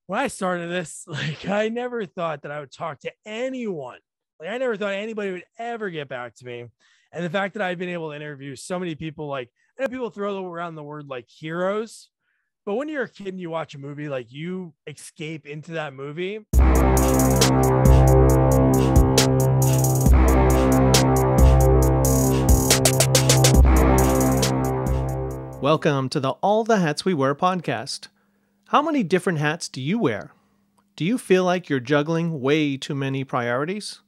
when I started this, like I never thought that I would talk to anyone. Like I never thought anybody would ever get back to me. And the fact that I've been able to interview so many people, like I know people throw around the word like heroes, but when you're a kid and you watch a movie, like you escape into that movie. Welcome to the All the Hats We Wear podcast. How many different hats do you wear? Do you feel like you're juggling way too many priorities?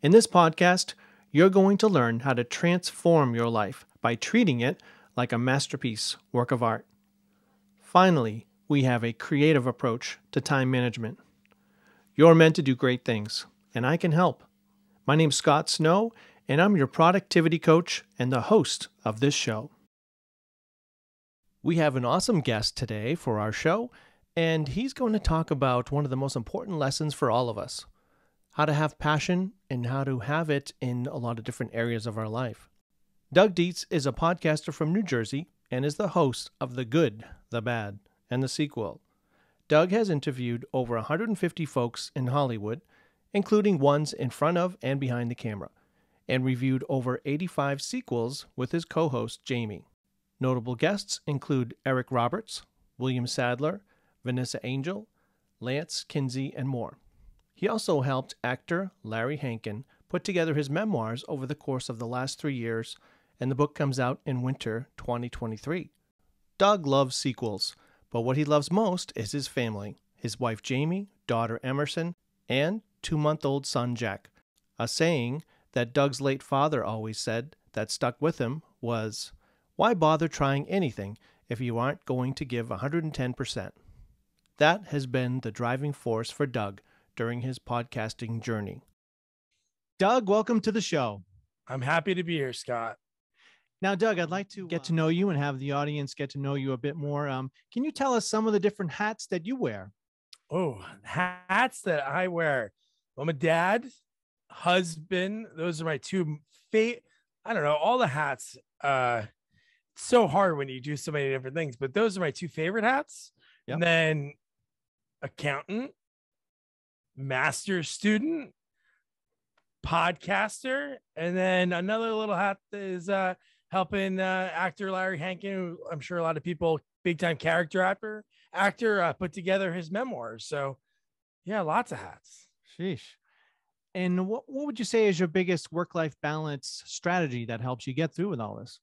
In this podcast, you're going to learn how to transform your life by treating it like a masterpiece work of art. Finally, we have a creative approach to time management. You're meant to do great things, and I can help. My name's Scott Snow, and I'm your productivity coach and the host of this show. We have an awesome guest today for our show, and he's going to talk about one of the most important lessons for all of us, how to have passion and how to have it in a lot of different areas of our life. Doug Dietz is a podcaster from New Jersey and is the host of The Good, The Bad, and The Sequel. Doug has interviewed over 150 folks in Hollywood, including ones in front of and behind the camera, and reviewed over 85 sequels with his co-host Jamie. Notable guests include Eric Roberts, William Sadler, Vanessa Angel, Lance Kinsey, and more. He also helped actor Larry Hankin put together his memoirs over the course of the last 3 years, and the book comes out in winter 2023. Doug loves sequels, but what he loves most is his family, his wife Jamie, daughter Emerson, and 2-month-old son Jack. A saying that Doug's late father always said that stuck with him was, "Why bother trying anything if you aren't going to give 110%? That has been the driving force for Doug during his podcasting journey. Doug, welcome to the show. I'm happy to be here, Scott. Now, Doug, I'd like to get to know you and have the audience get to know you a bit more. Can you tell us some of the different hats that you wear? Oh, hats that I wear. I'm a dad, husband. Those are my two favorite. I don't know, all the hats. So hard when you do so many different things, but those are my two favorite hats. Yep. And then accountant, master's student, podcaster, and then another little hat is helping actor Larry Hankin, who I'm sure a lot of people, big time character actor put together his memoirs. So yeah, lots of hats. Sheesh. And what would you say is your biggest work-life balance strategy that helps you get through with all this?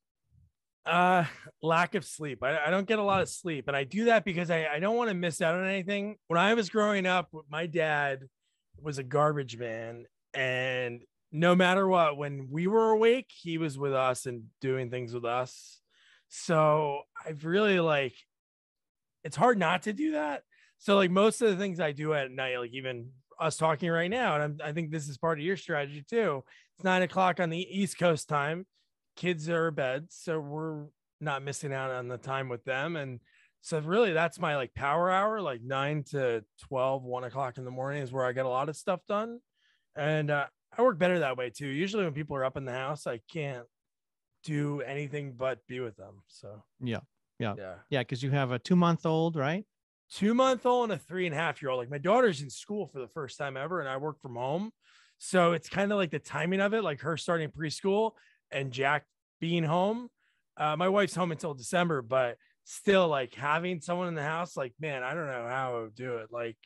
Lack of sleep. I don't get a lot of sleep, and I do that because I don't want to miss out on anything. When I was growing up, my dad was a garbage man, and no matter what, when we were awake, he was with us and doing things with us. So I've really it's hard not to do that. So like most of the things I do at night, like even us talking right now, and I think this is part of your strategy too. It's 9:00 on the East Coast time. Kids are in bed, so we're not missing out on the time with them. And so really that's my like power hour, like 9 to 12, 1:00 in the morning is where I get a lot of stuff done. And I work better that way too. Usually when people are up in the house, I can't do anything but be with them. So yeah. Because you have a 2-month-old, right? 2-month-old and a 3.5-year-old. Like my daughter's in school for the first time ever, and I work from home. So it's kind of like the timing of it, like her starting preschool and Jack being home. My wife's home until December, but still like having someone in the house, like, man, I don't know how I would do it. Like,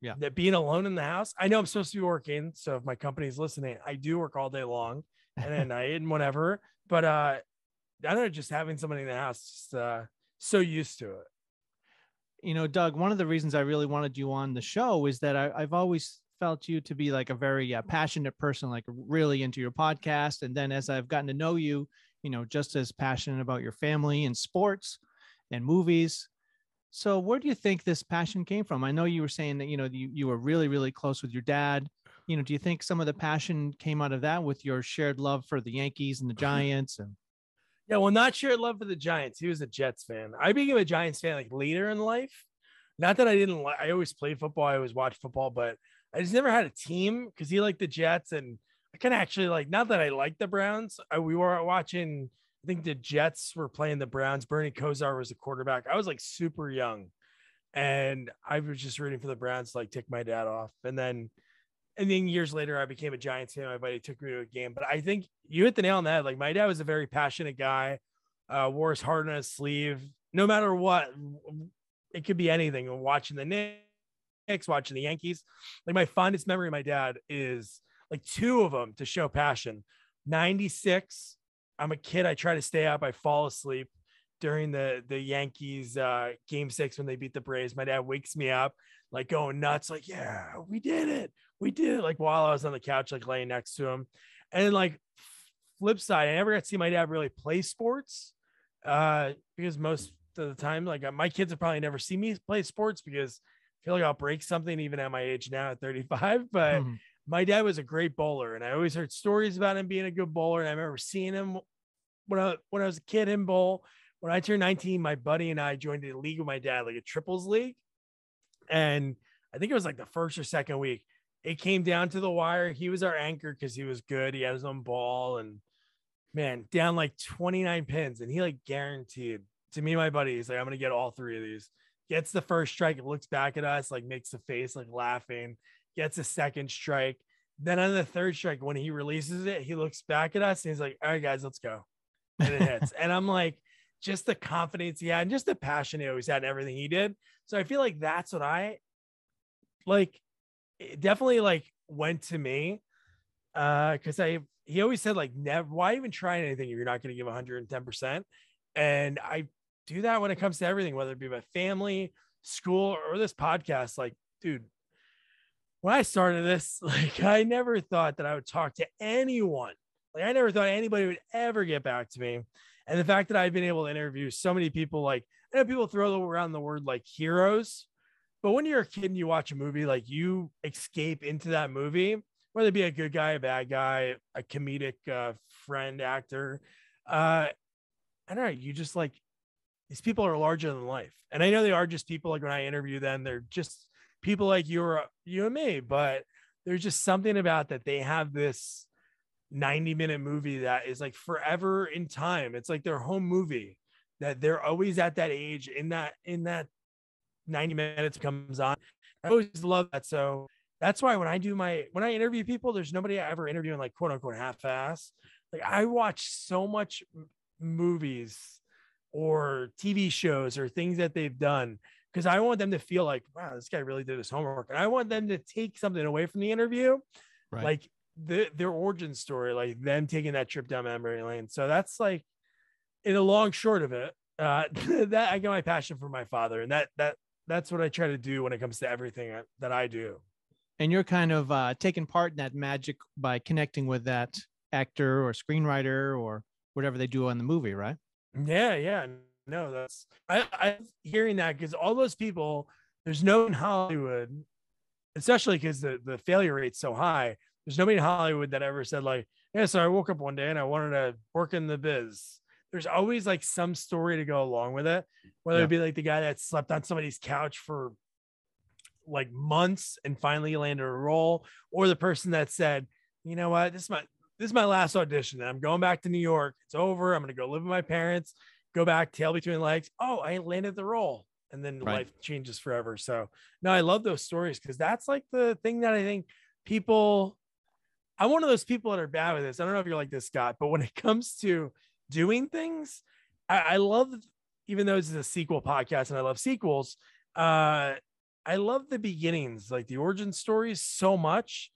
yeah, that being alone in the house. I know I'm supposed to be working. So if my company's listening, I do work all day long and at night and whatever, but I don't know, just having somebody in the house, just so used to it. You know, Doug, one of the reasons I really wanted you on the show is that I've always felt you to be like a very passionate person, like really into your podcast. And then as I've gotten to know you, you know, just as passionate about your family and sports and movies. So where do you think this passion came from? I know you were saying that, you know, you were really, really close with your dad. You know, do you think some of the passion came out of that with your shared love for the Yankees and the Giants? And yeah, well, not shared love for the Giants. He was a Jets fan. I became a Giants fan like later in life. Not that I didn't like, I always played football. I always watched football, but I just never had a team because he liked the Jets. And I kind of actually like, not that I liked the Browns. We were watching, I think the Jets were playing the Browns. Bernie Kosar was the quarterback. I was like super young. And I was just rooting for the Browns to like tick my dad off. And then years later, I became a Giants fan. My buddy took me to a game. But I think you hit the nail on the head. Like, my dad was a very passionate guy, wore his heart on his sleeve, no matter what. It could be anything. Watching the Knicks, watching the Yankees. Like, my fondest memory of my dad is like two of them to show passion. 96. I'm a kid. I try to stay up. I fall asleep during the Yankees game 6 when they beat the Braves. My dad wakes me up, like going nuts, like, yeah, we did it. We did it. Like, while I was on the couch, like laying next to him. And then, like, flip side, I never got to see my dad really play sports because most of the time, like, my kids have probably never seen me play sports because I feel like I'll break something even at my age now at 35. But my dad was a great bowler, and I always heard stories about him being a good bowler. And I remember seeing him when I was a kid in bowl. When I turned 19, my buddy and I joined a league with my dad, like a triples league. And I think it was like the first or second week. It came down to the wire. He was our anchor because he was good. He had his own ball, and man, down like 29 pins. And he like guaranteed to me, my buddy, he's like, I'm going to get all 3 of these. Gets the first strike, looks back at us, like makes a face, like laughing, gets a second strike. Then on the third strike, when he releases it, he looks back at us and he's like, all right, guys, let's go. And it hits. And I'm like, just the confidence he had and just the passion he always had in everything he did. So I feel like that's what I like. It definitely like went to me because he always said like, never, why even try anything if you're not going to give 110%. And I do that when it comes to everything, whether it be my family, school, or this podcast. Like, dude, when I started this, like, I never thought that I would talk to anyone. Like, I never thought anybody would ever get back to me. And the fact that I've been able to interview so many people, like, I know people throw around the word like heroes, but when you're a kid and you watch a movie, like, you escape into that movie, whether it be a good guy, a bad guy, a comedic friend, actor. I don't know. You just like, these people are larger than life. And I know they are just people. Like, when I interview them, they're just people like you and me, but there's just something about that. They have this 90-minute movie that is like forever in time. It's like their home movie that they're always at that age in that 90 minutes comes on. I always love that. So that's why when I interview people, there's nobody I ever interview in like quote unquote half-ass. Like, I watch so much movies or TV shows or things that they've done because I want them to feel like, wow, this guy really did his homework. And I want them to take something away from the interview. Right. Like their origin story, like them taking that trip down memory lane. So that's like, in a long short of it, that I get my passion for my father. And that's what I try to do when it comes to everything that I do. And you're kind of taking part in that magic by connecting with that actor or screenwriter or whatever they do on the movie, right? Yeah. No, that's I'm hearing that because all those people, there's no in Hollywood, especially because the failure rate's so high. There's nobody in Hollywood that ever said like, yeah, so I woke up one day and I wanted to work in the biz. There's always like some story to go along with it, whether it be like the guy that slept on somebody's couch for like months and finally landed a role, or the person that said, you know what, this is my last audition and I'm going back to New York. It's over. I'm going to go live with my parents, go back, tail between legs. Oh, I landed the role. And then life changes forever. So no, I love those stories because that's like the thing that I think people, I'm one of those people that are bad with this. I don't know if you're like this, Scott, but when it comes to doing things, I love, even though it's a sequel podcast and I love sequels, I love the beginnings, like the origin stories so much.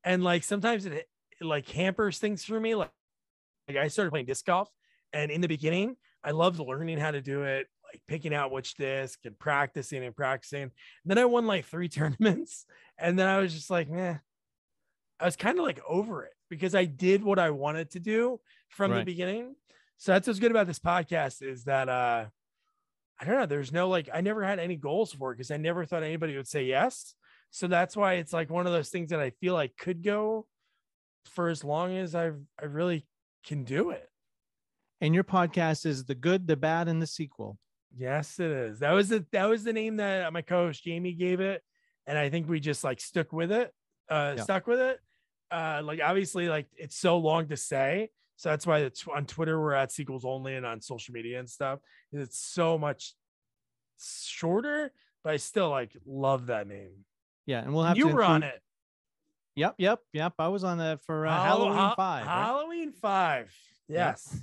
And like, sometimes it like hampers things for me. Like I started playing disc golf, and in the beginning, I loved learning how to do it, like picking out which disc and practicing. And then I won like 3 tournaments. And then I was just like, man, I was kind of like over it because I did what I wanted to do from the beginning. So that's what's good about this podcast is that, I don't know, there's no, like, I never had any goals for it because I never thought anybody would say yes. So that's why it's like one of those things that I feel like could go for as long as I really can do it. And your podcast is The Good, the Bad, and the Sequel. Yes, it is. That was the name that my co-host Jamie gave it. And I think we just like stuck with it. Like, obviously, like, it's so long to say. So that's why it's on Twitter, we're at Sequels Only, and on social media and stuff. It's so much shorter but I still like love that name. Yeah, and we'll And have you to were on include. it. Yep. I was on that for Halloween 5, right? Halloween 5. Yep. Yes.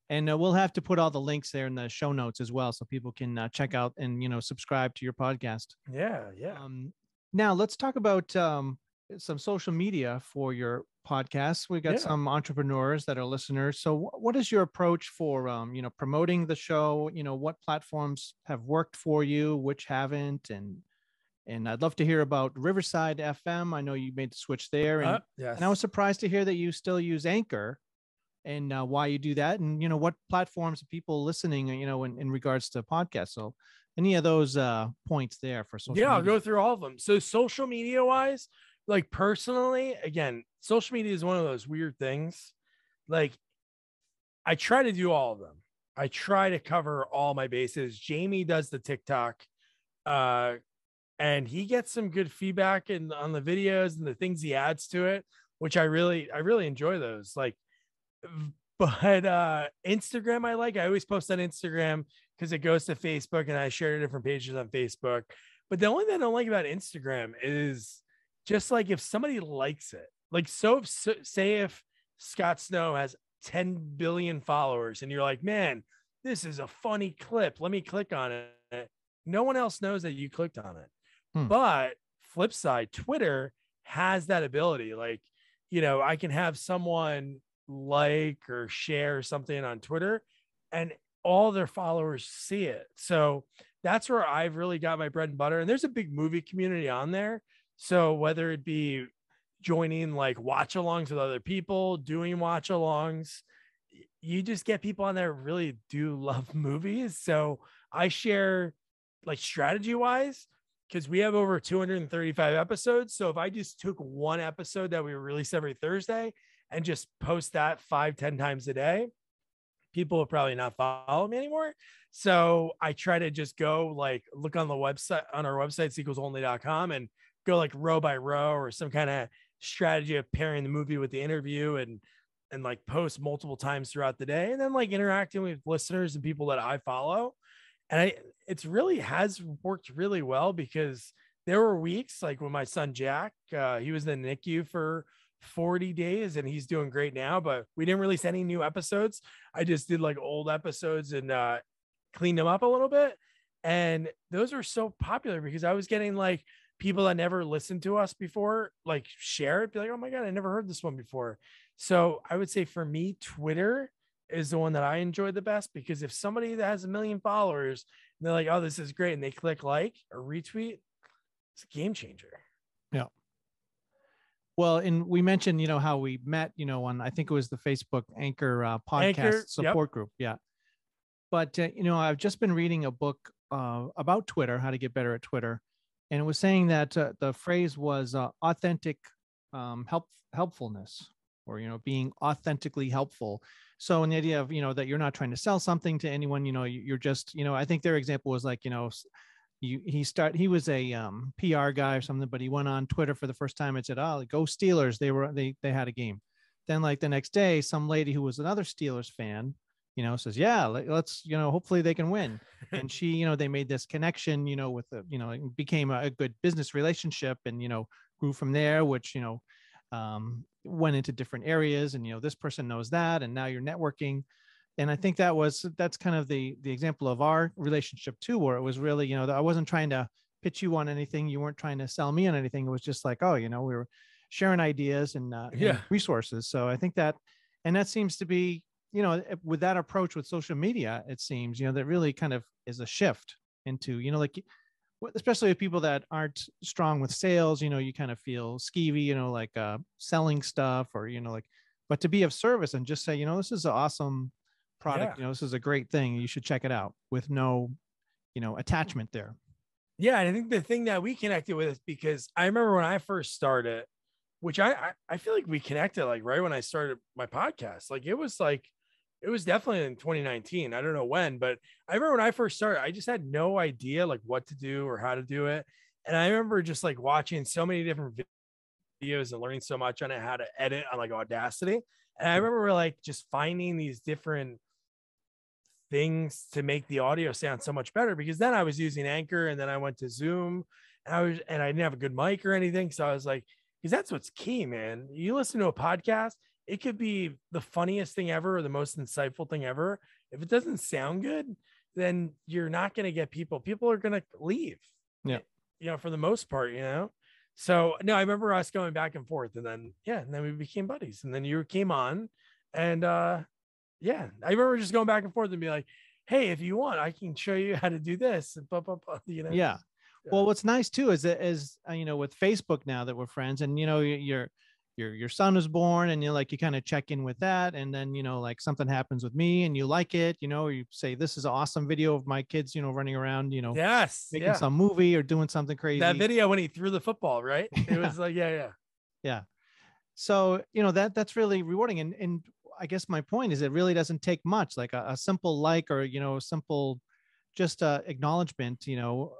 And we'll have to put all the links there in the show notes as well, so people can check out and subscribe to your podcast. Yeah. Now let's talk about some social media for your podcast. We've got some entrepreneurs that are listeners. So, what is your approach for promoting the show? What platforms have worked for you, which haven't, and I'd love to hear about Riverside FM. I know you made the switch there, and yes. and I was surprised to hear that you still use Anchor, and why you do that, and what platforms people listening, in regards to podcasts. So any of those points there for social media? I'll go through all of them. So social media wise, like personally, again, social media is one of those weird things. Like I try to do all of them. I try to cover all my bases. Jamie does the TikTok, and he gets some good feedback on the videos and the things he adds to it, which I really enjoy those. Like, but Instagram, I always post on Instagram because it goes to Facebook and I share different pages on Facebook. But the only thing I don't like about Instagram is just like if somebody likes it, like say if Scott Snow has 10 billion followers and you're like, man, this is a funny clip, let me click on it. No one else knows that you clicked on it. But flip side, Twitter has that ability. Like, I can have someone like or share something on Twitter and all their followers see it. So that's where I've really got my bread and butter. And there's a big movie community on there. So whether it be joining like watch alongs with other people, doing watch alongs, you just get people on there who really do love movies. So I share like strategy wise, because we have over 235 episodes. So if I just took one episode that we release every Thursday and just post that 5-10 times a day, people will probably not follow me anymore. So I try to just go like look on the website, on our website, sequelsonly.com, and go like row by row or some kind of strategy of pairing the movie with the interview and like post multiple times throughout the day. And then like interacting with listeners and people that I follow. And it's really has worked really well because there were weeks like when my son, Jack, he was in the NICU for 40 days and he's doing great now, but we didn't release any new episodes. I just did like old episodes and cleaned them up a little bit. And those were so popular because I was getting like people that never listened to us before, like share it, be like, oh my God, I never heard this one before. So I would say for me, Twitter is the one that I enjoy the best, because if somebody that has 1 million followers, and they're like, oh, this is great, and they click like or retweet, it's a game changer. Yeah. Well, and we mentioned, how we met, on, I think it was the Facebook Anchor podcast support group. Yeah. But, I've just been reading a book about Twitter, how to get better at Twitter. And it was saying that the phrase was authentic helpfulness, or, being authentically helpful. So in the idea of, that you're not trying to sell something to anyone, you're just, I think their example was like, he was a PR guy or something, but he went on Twitter for the first time and said, oh, go Steelers. They had a game. Then like the next day, some lady who was another Steelers fan, says, yeah, let's, hopefully they can win. And she, they made this connection, with the, it became a good business relationship and, grew from there, which, went into different areas and, this person knows that. And now you're networking. And I think that's kind of the example of our relationship too, where it was really, I wasn't trying to pitch you on anything. You weren't trying to sell me on anything. It was just like, oh, we were sharing ideas and resources. So I think that seems to be, with that approach with social media, it seems, that really kind of is a shift into, like, especially with people that aren't strong with sales, you kind of feel skeevy, like selling stuff or, but to be of service and just say, this is an awesome product, this is a great thing, you should check it out, with no, attachment there. Yeah. And I think the thing that we connected with, because I remember when I first started, which I feel like we connected like right when I started my podcast, like it was definitely in 2019. I don't know when, but I remember when I first started, I just had no idea like what to do or how to do it. And I remember just like watching so many different videos and learning so much on it, how to edit on like Audacity. And I remember like just finding these different things to make the audio sound so much better, because then I was using Anchor and then I went to Zoom and I didn't have a good mic or anything. So I was like, because that's what's key, man. You listen to a podcast, it could be the funniest thing ever or the most insightful thing ever. If it doesn't sound good, then you're not going to get people. People are going to leave. Yeah. For the most part, So no, I remember us going back and forth, and then we became buddies, and then you came on, and I remember just going back and forth and be like, hey, if you want, I can show you how to do this, and blah, blah, blah, Yeah. Well, what's nice too is that with Facebook now that we're friends, and your son was born, and you kind of check in with that, and then like something happens with me and you like it, you say, this is an awesome video of my kids running around, making some movie or doing something crazy. That video when he threw the football, right? It was like yeah. So that's really rewarding, and I guess my point is it really doesn't take much, like a simple like, or simple just acknowledgement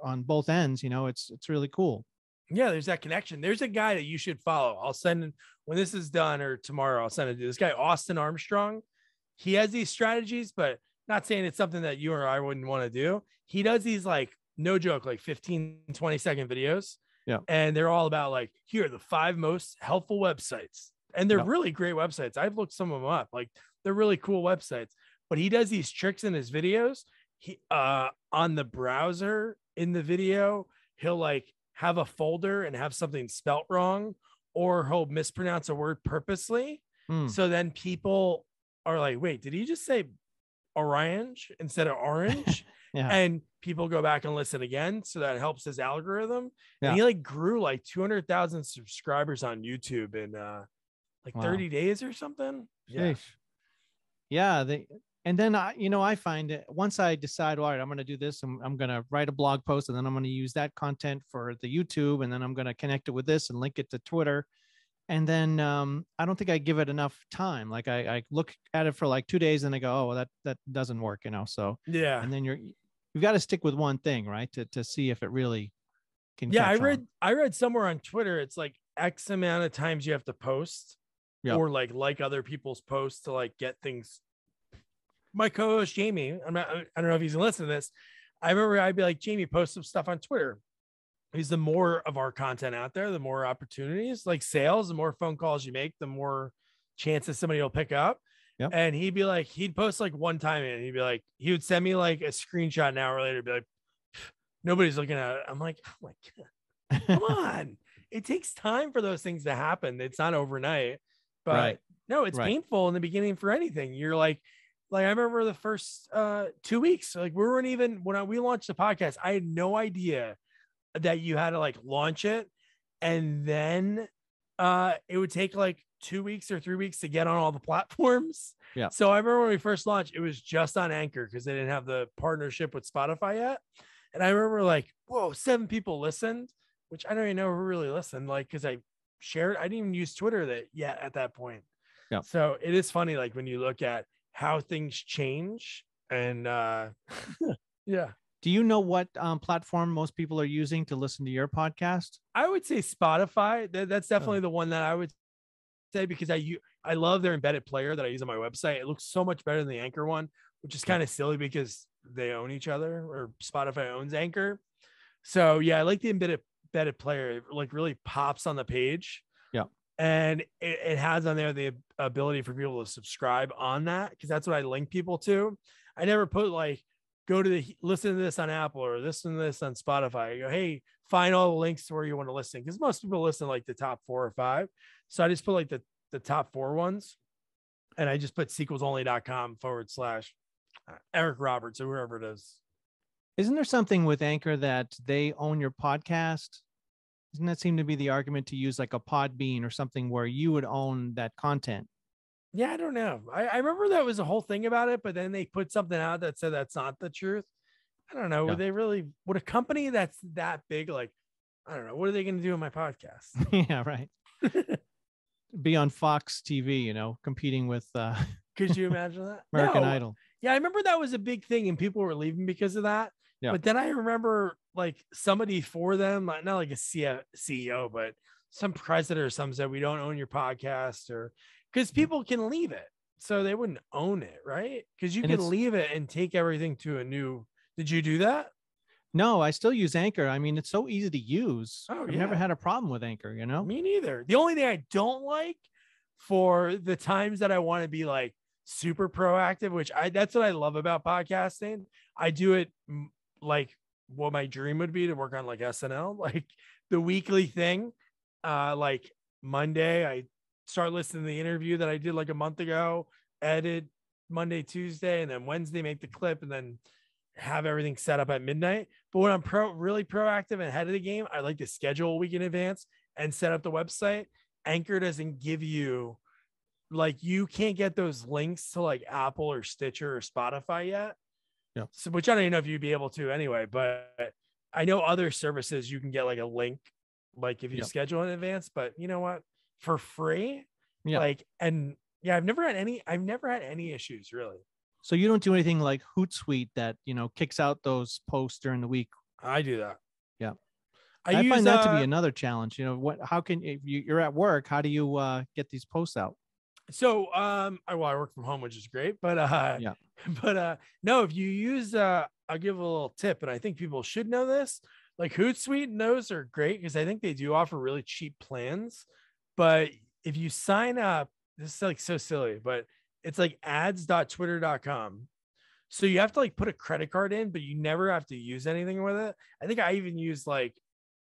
on both ends. It's really cool. Yeah, there's that connection. There's a guy that you should follow. I'll send, when this is done or tomorrow, I'll send it to this guy, Austin Armstrong. He has these strategies, but not saying it's something that you or I wouldn't want to do. He does these, like, no joke, like 15, 20-second videos. Yeah. And they're all about, like, here are the 5 most helpful websites. And they're really great websites. I've looked some of them up. Like, they're really cool websites. But he does these tricks in his videos. He on the browser in the video, he'll like have a folder and have something spelt wrong, or he'll mispronounce a word purposely. So then people are like, wait, did he just say orange instead of orange? And people go back and listen again. So that helps his algorithm. And he like grew like 200,000 subscribers on YouTube in like 30 days or something. And then I find it, once I decide, all right, I'm going to do this, I'm going to write a blog post, and then I'm going to use that content for the YouTube, and then I'm going to connect it with this and link it to Twitter. And then I don't think I give it enough time. Like I look at it for like 2 days and I go, oh, well, that doesn't work, So and then you've got to stick with one thing, right? To see if it really can. Yeah, I read somewhere on Twitter, it's like X amount of times you have to post, or like other people's posts to like get things. My co-host Jamie, I don't know if he's listening to this. I remember I'd be like, Jamie, post some stuff on Twitter. He's the more of our content out there, the more opportunities, like sales, the more phone calls you make, the more chances somebody will pick up. And he'd be like, he'd post like one time and he'd be like, he would send me like a screenshot an hour later, be like, nobody's looking at it. I'm like, oh my God, come on. It takes time for those things to happen. It's not overnight, but no, it's painful in the beginning for anything. You're like I remember the first 2 weeks, like we weren't even, when we launched the podcast, I had no idea that you had to like launch it. And then it would take like 2 weeks or 3 weeks to get on all the platforms. So I remember when we first launched, it was just on Anchor because they didn't have the partnership with Spotify yet. And I remember like, whoa, 7 people listened, which I don't even know who really listened. Like, cause I didn't even use Twitter yet at that point. So it is funny. Like when you look at how things change, and do you know what platform most people are using to listen to your podcast? I would say Spotify. That's definitely the one that I would say, because I love their embedded player that I use on my website. It looks so much better than the Anchor one, which is kind of silly because they own each other, or Spotify owns Anchor. So I like the embedded player. It like really pops on the page. And it has on there the ability for people to subscribe on that, because that's what I link people to. I never put like, go to listen to this on Apple or listen to this on Spotify. I go, hey, find all the links to where you want to listen, because most people listen like the top 4 or 5. So I just put like the top 4 ones, and I just put sequelsonly.com / Eric Roberts or whoever it is. Isn't there something with Anchor that they own your podcast? Doesn't that seem to be the argument to use like a Podbean or something where you would own that content? Yeah, I don't know. I remember that was a whole thing about it, but then they put something out that said that's not the truth. I don't know. Would a company that's that big, like, I don't know, what are they going to do in my podcast? Yeah, right. Be on Fox TV, competing with could you imagine that? American Idol. Yeah, I remember that was a big thing and people were leaving because of that. But then I remember like somebody for them, not like a CEO, but some president or something said, we don't own your podcast, or because people can leave it. so they wouldn't own it, right? Because you And can it's leave it and take everything to a new. Did you do that? no, I still use Anchor. I mean, it's so easy to use. Oh I've never yeah, had a problem with Anchor, you know? me neither. The only thing I don't like for the times that I want to be like super proactive, which I that's what I love about podcasting. I do it like what my dream would be to work on like SNL, like the weekly thing. Like Monday, I start listening to the interview that I did like a month ago, edit Monday, Tuesday, and then Wednesday make the clip, and then have everything set up at midnight. But when I'm really proactive and ahead of the game, I like to schedule a week in advance and set up the website. Anchor doesn't give you like you can't get those links to like Apple or Stitcher or Spotify yet. Yeah. So which I don't even know if you'd be able to anyway, but I know other services you can get like a link like if you Yeah. schedule in advance, but you know what? For free, Yeah. like and yeah, I've never had any issues really. So you don't do anything like Hootsuite that, you know, kicks out those posts during the week. I do that. Yeah. I I use find that to be another challenge. You know, how can, if you're at work, how do you get these posts out? so I work from home, which is great, but Yeah. no, if you use I'll give a little tip, and I think people should know this. Like Hootsuite and those are great because I think they do offer really cheap plans. But if you sign up, this is like so silly, but it's like ads.twitter.com. So you have to like put a credit card in, but you never have to use anything with it. I think I even used like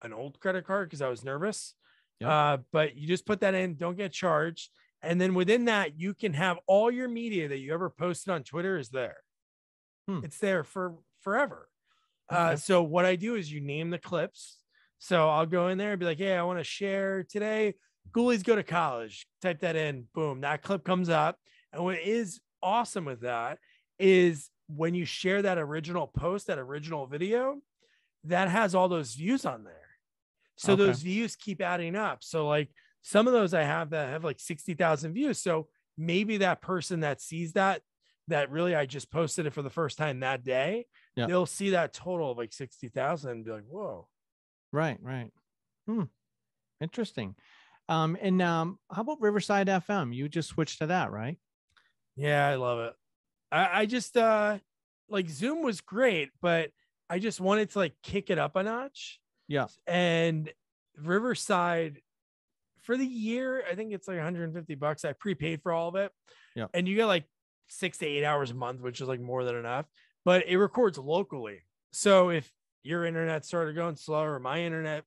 an old credit card because I was nervous. Yep. But you just put that in, don't get charged. And then within that, you can have all your media that you ever posted on Twitter is there. It's there for forever. Okay. So what I do is you name the clips. So I'll go in there and be like, hey, I want to share today. Ghoulies go to college. Type that in. Boom. That clip comes up. And what is awesome with that is when you share that original post, that original video, that has all those views on there. So Okay. those views keep adding up. So like some of those I have that have like 60,000 views. So maybe that person that sees that really I just posted it for the first time that day, Yeah. they'll see that total of like 60,000 and be like, whoa. Right. Right. Interesting. And how about Riverside FM? You just switched to that, right? Yeah, I love it. I just like Zoom was great, but I just wanted to like kick it up a notch. Yeah. And Riverside for the year, I think it's like $150. I prepaid for all of it. Yeah. And you get like 6 to 8 hours a month, which is like more than enough, but it records locally. So if your internet started going slow or my internet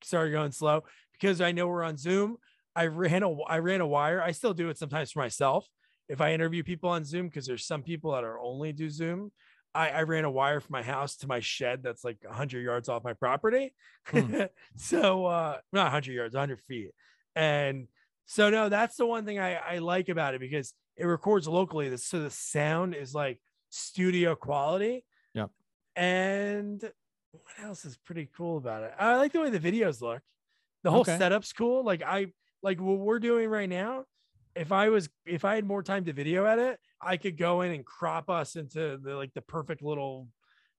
started going slow, because I know we're on Zoom, I ran a wire. I still do it sometimes for myself. If I interview people on Zoom, because there's some people that are only do Zoom, I ran a wire from my house to my shed that's like 100 yards off my property. So not 100 yards, 100 feet. And so no, that's the one thing I like about it because it records locally. So the sound is like studio quality. Yep. And what else is pretty cool about it? I like the way the videos look. The whole setup's cool. Like what we're doing right now. If I had more time to video edit, I could go in and crop us into the perfect little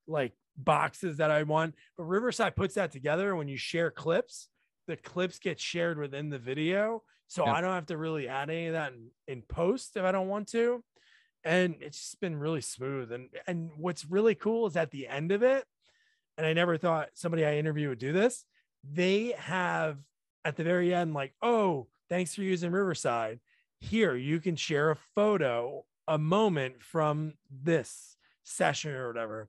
like boxes that I want. But Riverside puts that together. When you share clips, the clips get shared within the video. So I don't have to really add any of that in post if I don't want to. And it's just been really smooth. And what's really cool is at the end of it, and I never thought somebody I interview would do this. They have at the very end, like, oh, thanks for using Riverside. Here, you can share a photo, a moment from this session or whatever.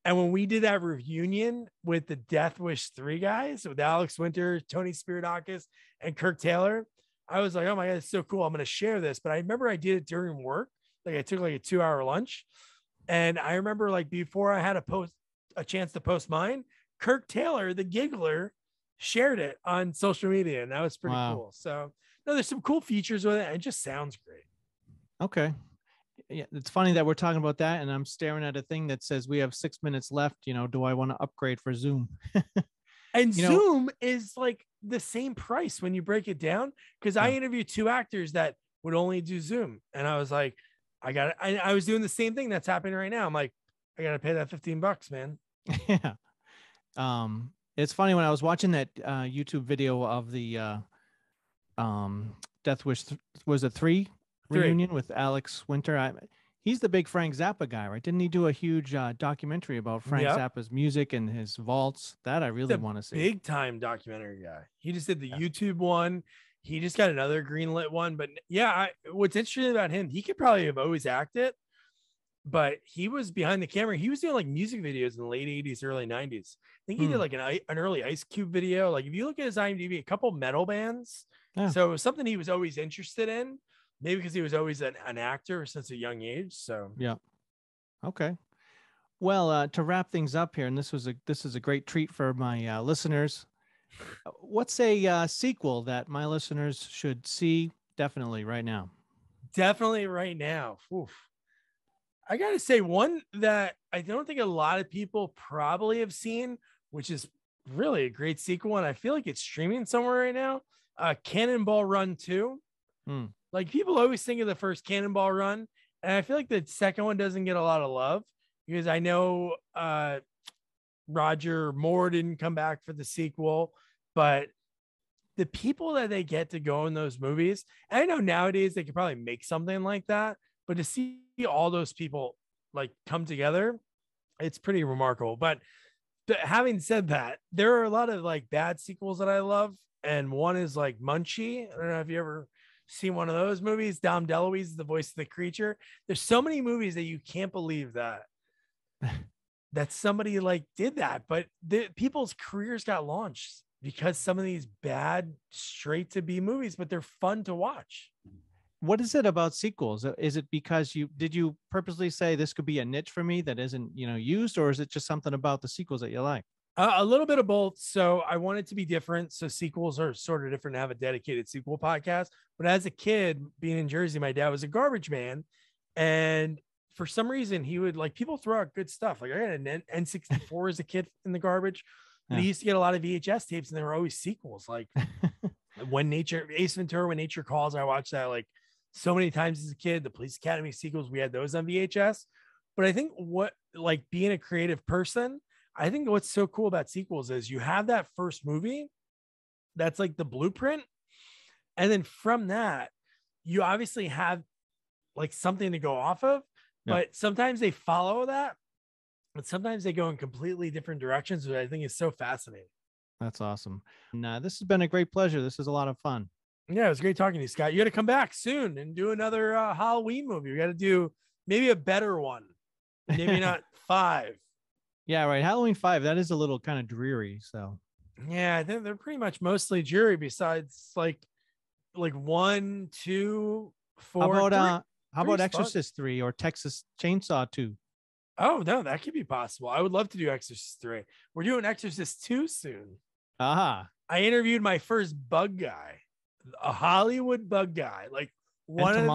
And when we did that reunion with the Death Wish 3 guys, with Alex Winter, Tony Spiridakis, and Kirk Taylor, I was like, oh my God, it's so cool. I'm going to share this. But I remember I did it during work. Like I took like a 2-hour lunch. And I remember like before I had a chance to post mine, Kirk Taylor, the giggler, shared it on social media. And that was pretty cool. So no, there's some cool features with it. And it just sounds great. Okay. Yeah, it's funny that we're talking about that, and I'm staring at a thing that says we have 6 minutes left. You know, do I want to upgrade for Zoom? And Zoom is like the same price when you break it down. Because I interviewed 2 actors that would only do Zoom, and I was like, I was doing the same thing that's happening right now. I'm like, I got to pay that $15, man. Yeah. It's funny when I was watching that YouTube video of the Death Wish was it 3 Three. reunion with Alex Winter. He's the big Frank Zappa guy, right? Didn't he do a huge documentary about Frank Yep. Zappa's music and his vaults? That I He's really a want to see. big time documentary guy. He just did the Yeah. YouTube one. He just got another greenlit one. But yeah, what's interesting about him, he could probably have always acted, but he was behind the camera. He was doing like music videos in the late 80s, early 90s. I think he did like an early Ice Cube video. Like if you look at his IMDb, a couple metal bands. Yeah. So it was something he was always interested in, maybe because he was always an actor since a young age. So yeah. Okay. Well, to wrap things up here, and this is a great treat for my listeners. What's a sequel that my listeners should see definitely right now? Definitely right now. Oof. I got to say one that I don't think a lot of people probably have seen, which is really a great sequel. And I feel like it's streaming somewhere right now. Cannonball Run 2. Like people always think of the first Cannonball Run. And I feel like the second one doesn't get a lot of love because I know Roger Moore didn't come back for the sequel, but the people that they get to go in those movies, and I know nowadays they could probably make something like that, but to see all those people like come together, it's pretty remarkable. But having said that, there are a lot of like bad sequels that I love. And one is like Munchie. I don't know if you ever seen one of those movies. Dom DeLuise is the voice of the creature. There's so many movies that you can't believe that somebody like did that, but people's careers got launched because some of these bad straight to be movies, but they're fun to watch. What is it about sequels? Is it because did you purposely say this could be a niche for me that isn't, used, or is it just something about the sequels that you like? A little bit of both. So I want it to be different. So sequels are sort of different to have a dedicated sequel podcast. But as a kid being in Jersey, my dad was a garbage man. And for some reason he would like people throw out good stuff. Like I got an N64 as a kid in the garbage. But he used to get a lot of VHS tapes and there were always sequels. Like Ace Ventura, When Nature Calls. I watched that like so many times as a kid. The Police Academy sequels, we had those on VHS. But I think like being a creative person, I think what's so cool about sequels is you have that first movie that's like the blueprint. And then from that, you obviously have like something to go off of, but sometimes they follow that, but sometimes they go in completely different directions, which I think is so fascinating. That's awesome. And this has been a great pleasure. This is a lot of fun. Yeah, it was great talking to you, Scott. You got to come back soon and do another Halloween movie. We got to do maybe a better one, maybe not 5. Yeah, right. Halloween 5, that is a little kind of dreary. So yeah, I think they're pretty much mostly dreary besides like 1, 2, 4. How about Exorcist 3 or Texas Chainsaw 2? Oh, no, that could be possible. I would love to do Exorcist 3. We're doing Exorcist 2 soon. I interviewed my first bug guy, a Hollywood bug guy, like one of the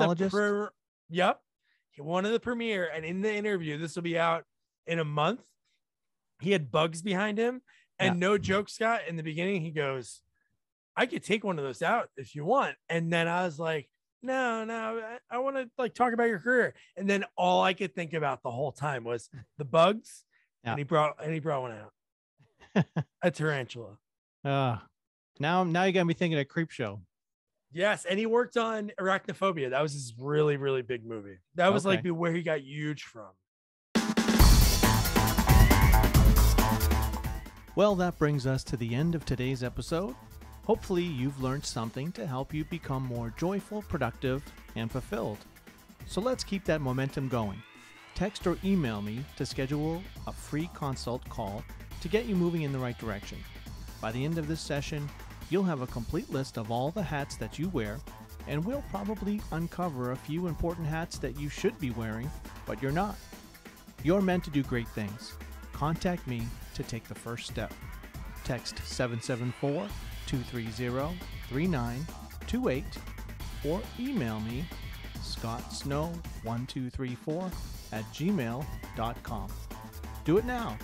one of the premiere. And in the interview, this will be out in a month. He had bugs behind him, and no joke, Scott. In the beginning, he goes, "I could take one of those out if you want." And then I was like, "No, I want to like talk about your career." And then all I could think about the whole time was the bugs, and he brought one out, a tarantula. Now you got me thinking of Creepshow. Yes, and he worked on Arachnophobia. That was his really, really big movie. That was like where he got huge from. Well, that brings us to the end of today's episode. Hopefully, you've learned something to help you become more joyful, productive, and fulfilled. So let's keep that momentum going. Text or email me to schedule a free consult call to get you moving in the right direction. By the end of this session, you'll have a complete list of all the hats that you wear, and we'll probably uncover a few important hats that you should be wearing, but you're not. You're meant to do great things. Contact me to take the first step. Text 774-230-3928 or email me scottsnow1234@gmail.com. Do it now.